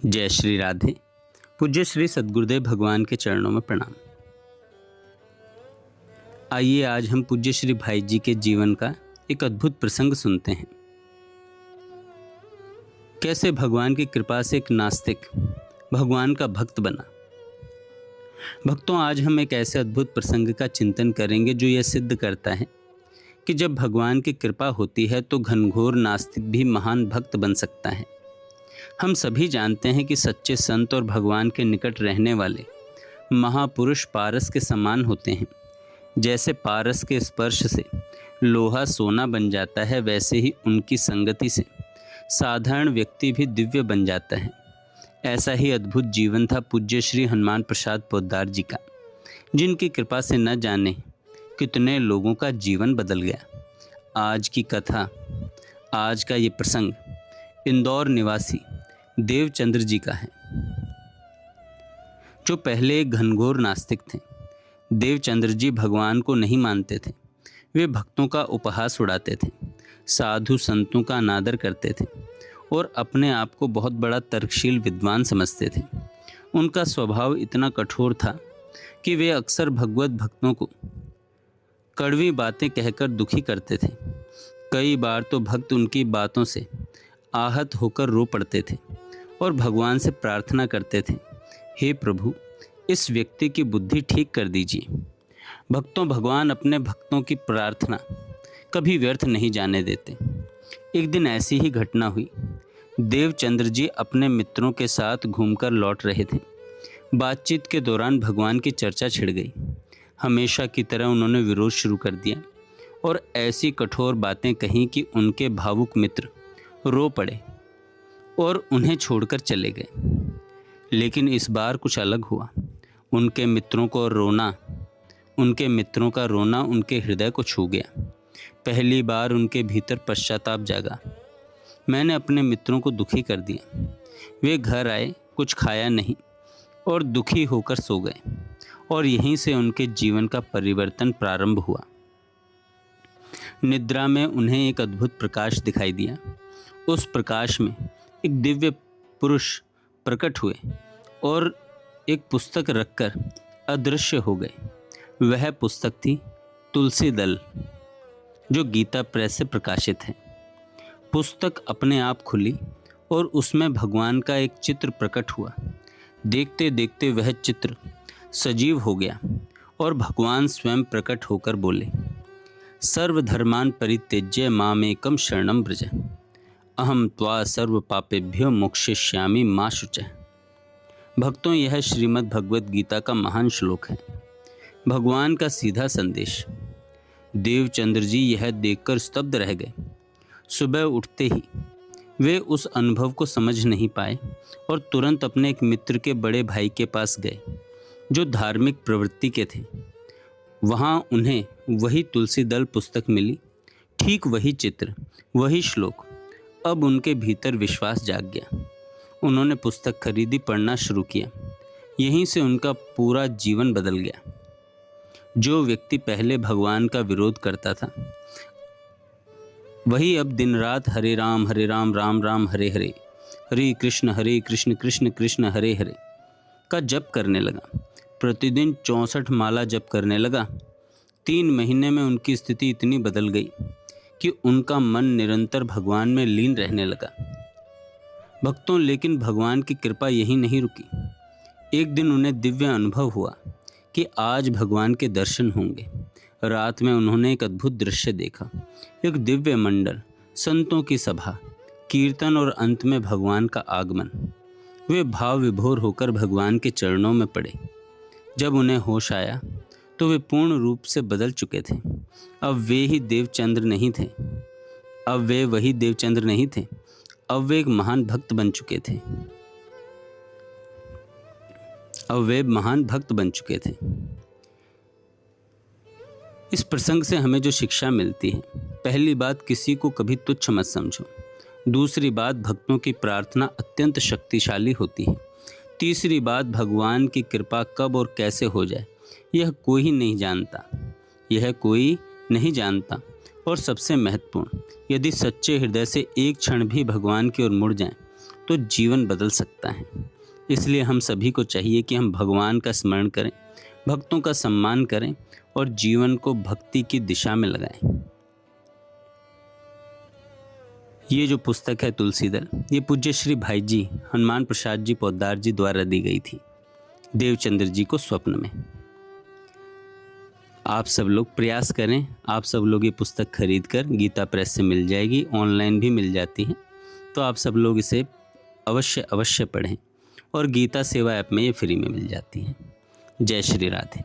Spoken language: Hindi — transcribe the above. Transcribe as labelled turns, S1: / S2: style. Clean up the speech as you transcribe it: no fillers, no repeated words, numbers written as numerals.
S1: जय श्री राधे। पूज्य श्री सद्गुरुदेव भगवान के चरणों में प्रणाम। आइए आज हम पूज्य श्री भाई जी के जीवन का एक अद्भुत प्रसंग सुनते हैं। कैसे भगवान की कृपा से एक नास्तिक भगवान का भक्त बना। भक्तों, आज हम एक ऐसे अद्भुत प्रसंग का चिंतन करेंगे जो यह सिद्ध करता है कि जब भगवान की कृपा होती है तो घनघोर नास्तिक भी महान भक्त बन सकता है। हम सभी जानते हैं कि सच्चे संत और भगवान के निकट रहने वाले महापुरुष पारस के समान होते हैं। जैसे पारस के स्पर्श से लोहा सोना बन जाता है, वैसे ही उनकी संगति से साधारण व्यक्ति भी दिव्य बन जाता है। ऐसा ही अद्भुत जीवन था पूज्य श्री हनुमान प्रसाद पोद्दार जी का, जिनकी कृपा से न जाने कितने लोगों का जीवन बदल गया। आज की कथा, आज का ये प्रसंग इंदौर निवासी देवचंद्र जी का है, जो पहले एक घनघोर नास्तिक थे। देवचंद्र जी भगवान को नहीं मानते थे। वे भक्तों का उपहास उड़ाते थे, साधु संतों का अनादर करते थे और अपने आप को बहुत बड़ा तर्कशील विद्वान समझते थे। उनका स्वभाव इतना कठोर था कि वे अक्सर भगवत भक्तों को कड़वी बातें कहकर दुखी करते थे। कई बार तो भक्त उनकी बातों से आहत होकर रो पड़ते थे और भगवान से प्रार्थना करते थे, हे प्रभु, इस व्यक्ति की बुद्धि ठीक कर दीजिए। भक्तों, भगवान अपने भक्तों की प्रार्थना कभी व्यर्थ नहीं जाने देते। एक दिन ऐसी ही घटना हुई। देवचंद्र जी अपने मित्रों के साथ घूमकर लौट रहे थे। बातचीत के दौरान भगवान की चर्चा छिड़ गई। हमेशा की तरह उन्होंने विरोध शुरू कर दिया और ऐसी कठोर बातें कहीं कि उनके भावुक मित्र रो पड़े और उन्हें छोड़कर चले गए। लेकिन इस बार कुछ अलग हुआ। उनके मित्रों का रोना उनके हृदय को छू गया। पहली बार उनके भीतर पश्चाताप जागा। मैंने अपने मित्रों को दुखी कर दिया। वे घर आए, कुछ खाया नहीं और दुखी होकर सो गए। और यहीं से उनके जीवन का परिवर्तन प्रारंभ हुआ। निद्रा में उन्हें एक अद्भुत प्रकाश दिखाई दिया। उस प्रकाश में एक दिव्य पुरुष प्रकट हुए और एक पुस्तक रखकर अदृश्य हो गए। वह पुस्तक थी तुलसी दल, जो गीता प्रेस से प्रकाशित है। पुस्तक अपने आप खुली और उसमें भगवान का एक चित्र प्रकट हुआ। देखते देखते वह चित्र सजीव हो गया और भगवान स्वयं प्रकट होकर बोले, सर्वधर्मान परित्यज्य मामेकं शरणं व्रज, अहम त्वा सर्व पापेभ्यो मोक्षयिष्यामि मा शुचः। भक्तों, यह श्रीमद् भगवद गीता का महान श्लोक है, भगवान का सीधा संदेश। देवचंद्र जी यह देखकर स्तब्ध रह गए। सुबह उठते ही वे उस अनुभव को समझ नहीं पाए और तुरंत अपने एक मित्र के बड़े भाई के पास गए, जो धार्मिक प्रवृत्ति के थे। वहाँ उन्हें वही तुलसी दल पुस्तक मिली, ठीक वही चित्र, वही श्लोक। अब उनके भीतर विश्वास जाग गया। उन्होंने पुस्तक खरीदी, पढ़ना शुरू किया। यहीं से उनका पूरा जीवन बदल गया। जो व्यक्ति पहले भगवान का विरोध करता था, वही अब दिन रात हरे राम राम राम हरे हरे, हरे कृष्ण कृष्ण कृष्ण हरे हरे का जप करने लगा। प्रतिदिन 64 माला जप करने लगा। 3 महीने में उनकी स्थिति इतनी बदल गई कि उनका मन निरंतर भगवान में लीन रहने लगा। भक्तों, लेकिन भगवान की कृपा यहीं नहीं रुकी। एक दिन उन्हें दिव्य अनुभव हुआ कि आज भगवान के दर्शन होंगे। रात में उन्होंने एक अद्भुत दृश्य देखा। एक दिव्य मंडल, संतों की सभा, कीर्तन और अंत में भगवान का आगमन। वे भाव विभोर होकर भगवान के चरणों में पड़े। जब उन्हें होश आया तो वे पूर्ण रूप से बदल चुके थे। अब वे वही देवचंद्र नहीं थे। अब वे एक महान भक्त बन चुके थे। इस प्रसंग से हमें जो शिक्षा मिलती है, पहली बात, किसी को कभी तुच्छ मत समझो। दूसरी बात, भक्तों की प्रार्थना अत्यंत शक्तिशाली होती है। तीसरी बात, भगवान की कृपा कब और कैसे हो जाए यह कोई नहीं जानता। और सबसे महत्वपूर्ण, यदि सच्चे हृदय से एक क्षण भी भगवान की ओर मुड़ जाएं तो जीवन बदल सकता है। इसलिए हम सभी को चाहिए कि हम भगवान का स्मरण करें, भक्तों का सम्मान करें और जीवन को भक्ति की दिशा में लगाएं। ये जो पुस्तक है तुलसीदल, ये पूज्य श्री भाई जी हनुमान प्रसाद जी पोद्दार जी द्वारा दी गई थी देवचंद्र जी को स्वप्न में। आप सब लोग प्रयास करें, आप सब लोग ये पुस्तक खरीद कर, गीता प्रेस से मिल जाएगी, ऑनलाइन भी मिल जाती है, तो आप सब लोग इसे अवश्य पढ़ें और गीता सेवा ऐप में ये फ्री में मिल जाती है। जय श्री राधे।